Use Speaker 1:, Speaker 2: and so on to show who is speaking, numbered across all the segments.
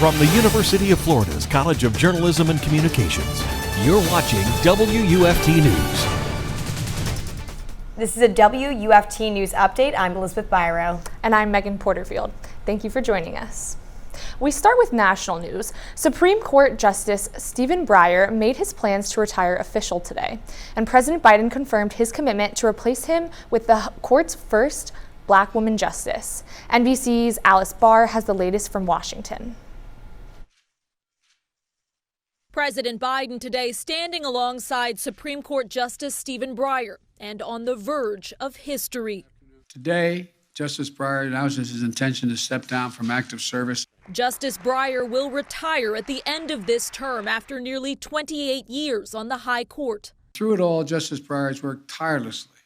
Speaker 1: From the University of Florida's College of Journalism and Communications, you're watching WUFT News.
Speaker 2: This is a WUFT News update. I'm Elizabeth Biro.
Speaker 3: And I'm Meghan Porterfield. Thank you for joining us. We start with national news. Supreme Court Justice Stephen Breyer made his plans to retire official today, and President Biden confirmed his commitment to replace him with the court's first Black woman justice. NBC's Alice Barr has the latest from Washington.
Speaker 4: President Biden today standing alongside Supreme Court Justice Stephen Breyer and on the verge of history.
Speaker 5: Today, Justice Breyer announces his intention to step down from active service.
Speaker 4: Justice Breyer will retire at the end of this term after nearly 28 years on the High Court.
Speaker 5: Through it all, Justice Breyer has worked tirelessly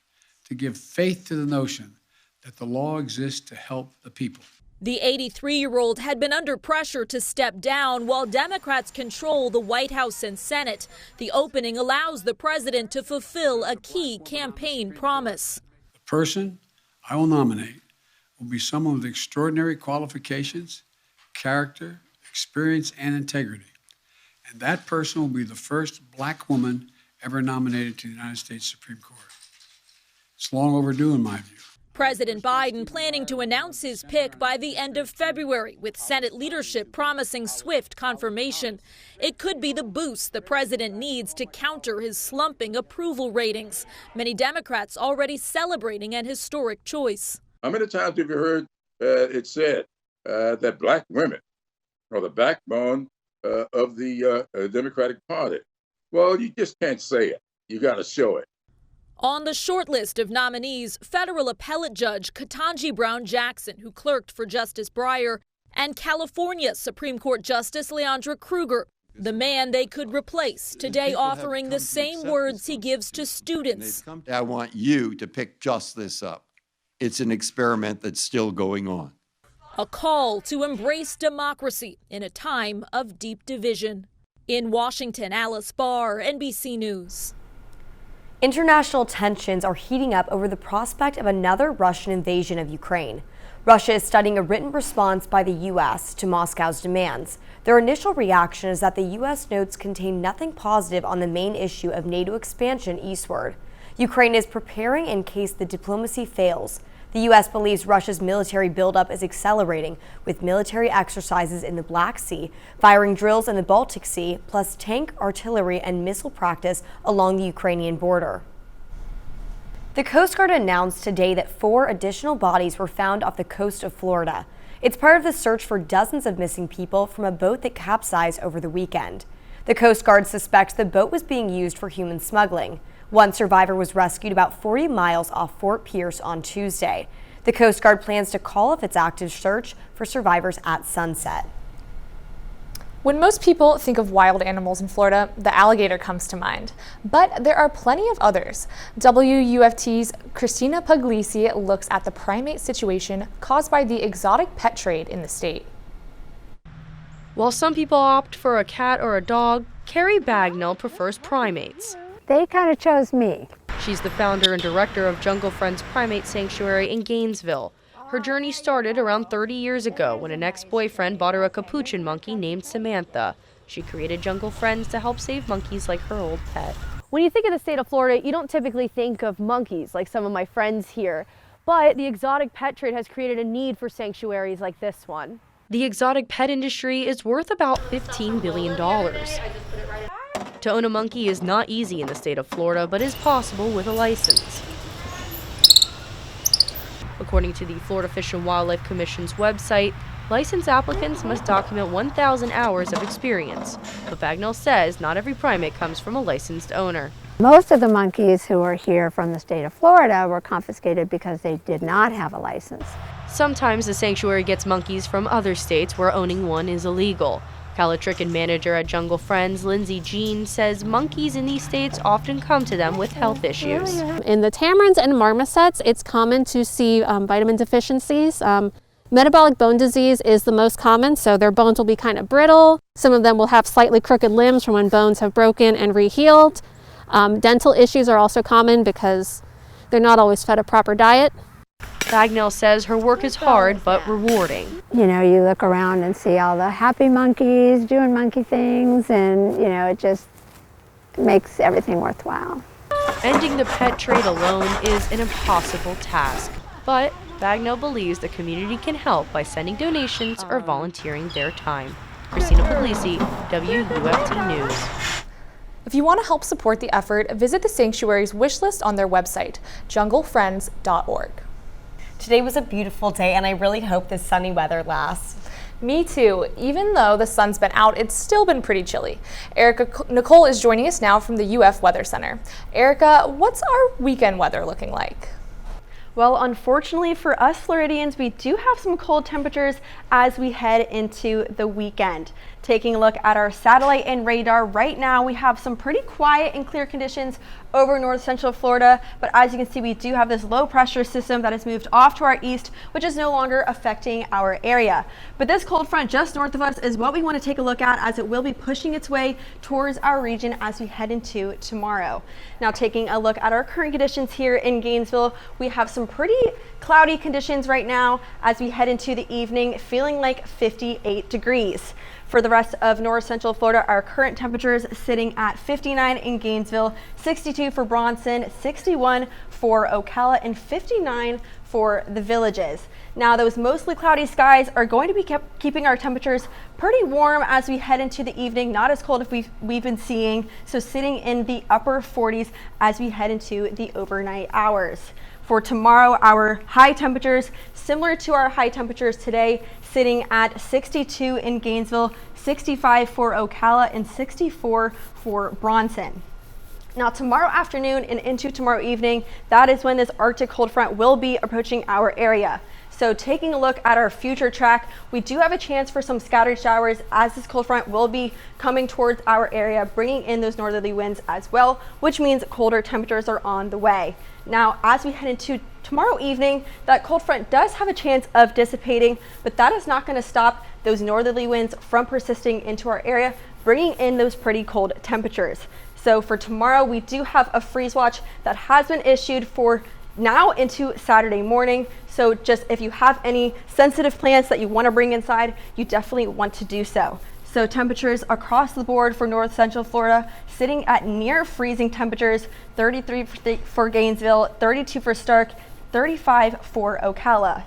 Speaker 5: to give faith to the notion that the law exists to help the people.
Speaker 4: The 83-year-old had been under pressure to step down while Democrats control the White House and Senate. The opening allows the president to fulfill a key campaign promise.
Speaker 5: The person I will nominate will be someone with extraordinary qualifications, character, experience, and integrity. And that person will be the first Black woman ever nominated to the United States Supreme Court. It's long overdue in my view.
Speaker 4: President Biden planning to announce his pick by the end of February, with Senate leadership promising swift confirmation. It could be the boost the president needs to counter his slumping approval ratings. Many Democrats already celebrating an historic choice.
Speaker 6: How many times have you heard it said that Black women are the backbone of the Democratic Party? Well, you just can't say it. You got to show it.
Speaker 4: On the short list of nominees, federal appellate judge Ketanji Brown Jackson, who clerked for Justice Breyer, and California Supreme Court Justice Leandra Kruger, the man they could replace, today offering the same words he gives to students.
Speaker 7: I want you to pick just this up. It's an experiment that's still going on.
Speaker 4: A call to embrace democracy in a time of deep division. In Washington, Alice Barr, NBC News.
Speaker 2: International tensions are heating up over the prospect of another Russian invasion of Ukraine. Russia is studying a written response by the U.S. to Moscow's demands. Their initial reaction is that the U.S. notes contain nothing positive on the main issue of NATO expansion eastward. Ukraine is preparing in case the diplomacy fails. The U.S. believes Russia's military buildup is accelerating, with military exercises in the Black Sea, firing drills in the Baltic Sea, plus tank, artillery, and missile practice along the Ukrainian border. The Coast Guard announced today that 4 additional bodies were found off the coast of Florida. It's part of the search for dozens of missing people from a boat that capsized over the weekend. The Coast Guard suspects the boat was being used for human smuggling. One survivor was rescued about 40 miles off Fort Pierce on Tuesday. The Coast Guard plans to call off its active search for survivors at sunset.
Speaker 3: When most people think of wild animals in Florida, the alligator comes to mind. But there are plenty of others. WUFT's Christina Pugliese looks at the primate situation caused by the exotic pet trade in the state.
Speaker 8: While some people opt for a cat or a dog, Carrie Bagnell prefers primates.
Speaker 9: They kind of chose me.
Speaker 8: She's the founder and director of Jungle Friends Primate Sanctuary in Gainesville. Her journey started around 30 years ago when an ex-boyfriend bought her a capuchin monkey named Samantha. She created Jungle Friends to help save monkeys like her old pet.
Speaker 9: When you think of the state of Florida, you don't typically think of monkeys like some of my friends here. But the exotic pet trade has created a need for sanctuaries like this one.
Speaker 8: The exotic pet industry is worth about $15 billion. To own a monkey is not easy in the state of Florida, but is possible with a license. According to the Florida Fish and Wildlife Commission's website, license applicants must document 1,000 hours of experience. But Bagnell says not every primate comes from a licensed owner.
Speaker 9: Most of the monkeys who are here from the state of Florida were confiscated because they did not have a license.
Speaker 8: Sometimes the sanctuary gets monkeys from other states where owning one is illegal. Calatrickan manager at Jungle Friends, Lindsay Jean, says monkeys in these states often come to them with health issues.
Speaker 10: In the tamarins and marmosets, it's common to see vitamin deficiencies. Metabolic bone disease is the most common, so their bones will be kind of brittle. Some of them will have slightly crooked limbs from when bones have broken and rehealed. Dental issues are also common because they're not always fed a proper diet.
Speaker 8: Bagnell says her work is hard but rewarding.
Speaker 11: You know, you look around and see all the happy monkeys doing monkey things, and, you know, it just makes everything worthwhile.
Speaker 8: Ending the pet trade alone is an impossible task, but Bagnell believes the community can help by sending donations or volunteering their time. Christina Pugliese, WUFT News.
Speaker 3: If you want to help support the effort, visit the sanctuary's wish list on their website, junglefriends.org.
Speaker 2: Today was a beautiful day, and I really hope this sunny weather lasts.
Speaker 3: Me too. Even though the sun's been out, it's still been pretty chilly. Nicole is joining us now from the UF Weather Center. Erica, what's our weekend weather looking like?
Speaker 9: Well, unfortunately for us Floridians, we do have some cold temperatures as we head into the weekend. Taking a look at our satellite and radar right now, we have some pretty quiet and clear conditions over north central Florida, but as you can see, we do have this low pressure system that has moved off to our east, which is no longer affecting our area. But this cold front just north of us is what we want to take a look at, as it will be pushing its way towards our region as we head into tomorrow. Now, taking a look at our current conditions here in Gainesville, we have some pretty cloudy conditions right now as we head into the evening, feeling like 58 degrees. For the rest of north central Florida, our current temperatures sitting at 59 in Gainesville, 62 for Bronson, 61 for Ocala, and 59 for the Villages. Now, those mostly cloudy skies are going to be keeping our temperatures pretty warm as we head into the evening, not as cold as we've been seeing, so sitting in the upper 40s as we head into the overnight hours. For tomorrow, our high temperatures, similar to our high temperatures today, sitting at 62 in Gainesville, 65 for Ocala, and 64 for Bronson. Now, tomorrow afternoon and into tomorrow evening, that is when this Arctic cold front will be approaching our area. So taking a look at our future track, we do have a chance for some scattered showers as this cold front will be coming towards our area, bringing in those northerly winds as well, which means colder temperatures are on the way. Now, as we head into tomorrow evening, that cold front does have a chance of dissipating, but that is not going to stop those northerly winds from persisting into our area, bringing in those pretty cold temperatures. So for tomorrow, we do have a freeze watch that has been issued for now into Saturday morning. So just if you have any sensitive plants that you want to bring inside, you definitely want to do so. So temperatures across the board for north central Florida sitting at near freezing temperatures, 33 for Gainesville, 32 for Stark, 35 for Ocala.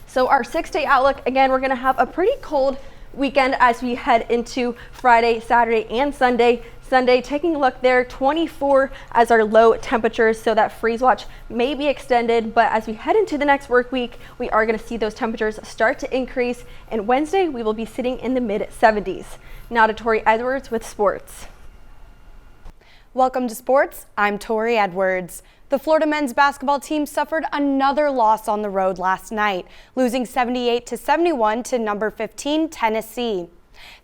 Speaker 9: So our 6-day outlook, again, we're going to have a pretty cold weekend as we head into Friday, Saturday, and Sunday. Sunday, taking a look there, 24 as our low temperatures, so that freeze watch may be extended, but as we head into the next work week, we are going to see those temperatures start to increase, and Wednesday we will be sitting in the mid-70s. Now to Tori Edwards with sports.
Speaker 12: Welcome to sports. I'm Tori Edwards. The Florida men's basketball team suffered another loss on the road last night, losing 78-71 to number 15 Tennessee.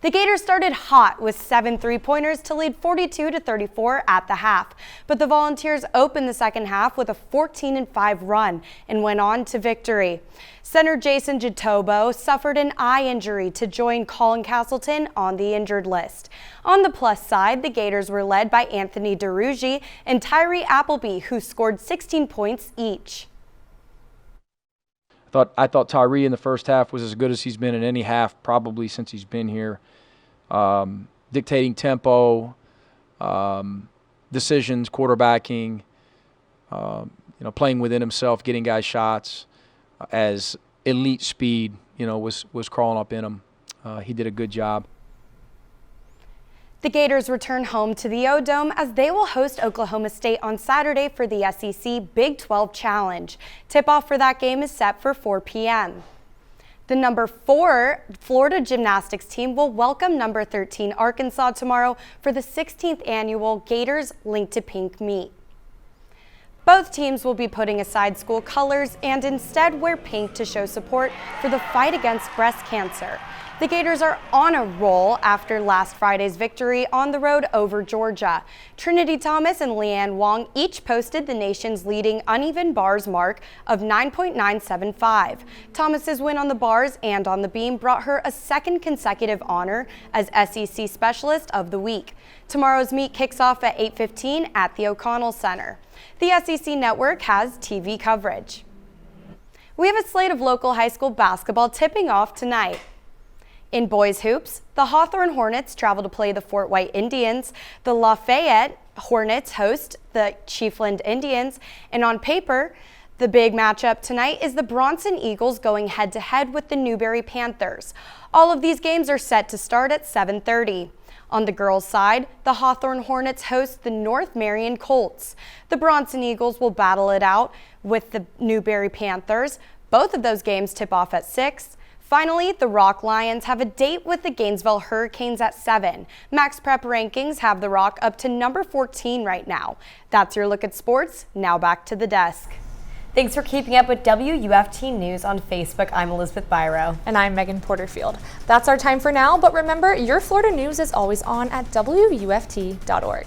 Speaker 12: The Gators started hot with 7 3-pointers to lead 42-34 at the half, but the Volunteers opened the second half with a 14-5 run and went on to victory. Center Jason Jatobo suffered an eye injury to join Colin Castleton on the injured list. On the plus side, the Gators were led by Anthony DeRuggi and Tyree Appleby, who scored 16 points each.
Speaker 13: I thought Tyree in the first half was as good as he's been in any half probably since he's been here. Dictating tempo, decisions, quarterbacking, playing within himself, getting guys shots, as elite speed, was crawling up in him. He did a good job.
Speaker 12: The Gators return home to the O-Dome as they will host Oklahoma State on Saturday for the SEC Big 12 Challenge. Tip-off for that game is set for 4 p.m. The number 4 Florida gymnastics team will welcome number 13 Arkansas tomorrow for the 16th annual Gators Link to Pink meet. Both teams will be putting aside school colors and instead wear pink to show support for the fight against breast cancer. The Gators are on a roll after last Friday's victory on the road over Georgia. Trinity Thomas and Leanne Wong each posted the nation's leading uneven bars mark of 9.975. Thomas's win on the bars and on the beam brought her a second consecutive honor as SEC Specialist of the Week. Tomorrow's meet kicks off at 8:15 at the O'Connell Center. The SEC Network has TV coverage. We have a slate of local high school basketball tipping off tonight. In boys hoops, the Hawthorne Hornets travel to play the Fort White Indians. The Lafayette Hornets host the Chiefland Indians. And on paper, the big matchup tonight is the Bronson Eagles going head-to-head with the Newberry Panthers. All of these games are set to start at 7:30. On the girls' side, the Hawthorne Hornets host the North Marion Colts. The Bronson Eagles will battle it out with the Newberry Panthers. Both of those games tip off at 6. Finally, the Rock Lions have a date with the Gainesville Hurricanes at 7. Max Prep rankings have the Rock up to number 14 right now. That's your look at sports. Now back to the desk.
Speaker 2: Thanks for keeping up with WUFT News on Facebook. I'm Elizabeth Biro.
Speaker 3: And I'm Meghan Porterfield. That's our time for now, but remember, your Florida news is always on at WUFT.org.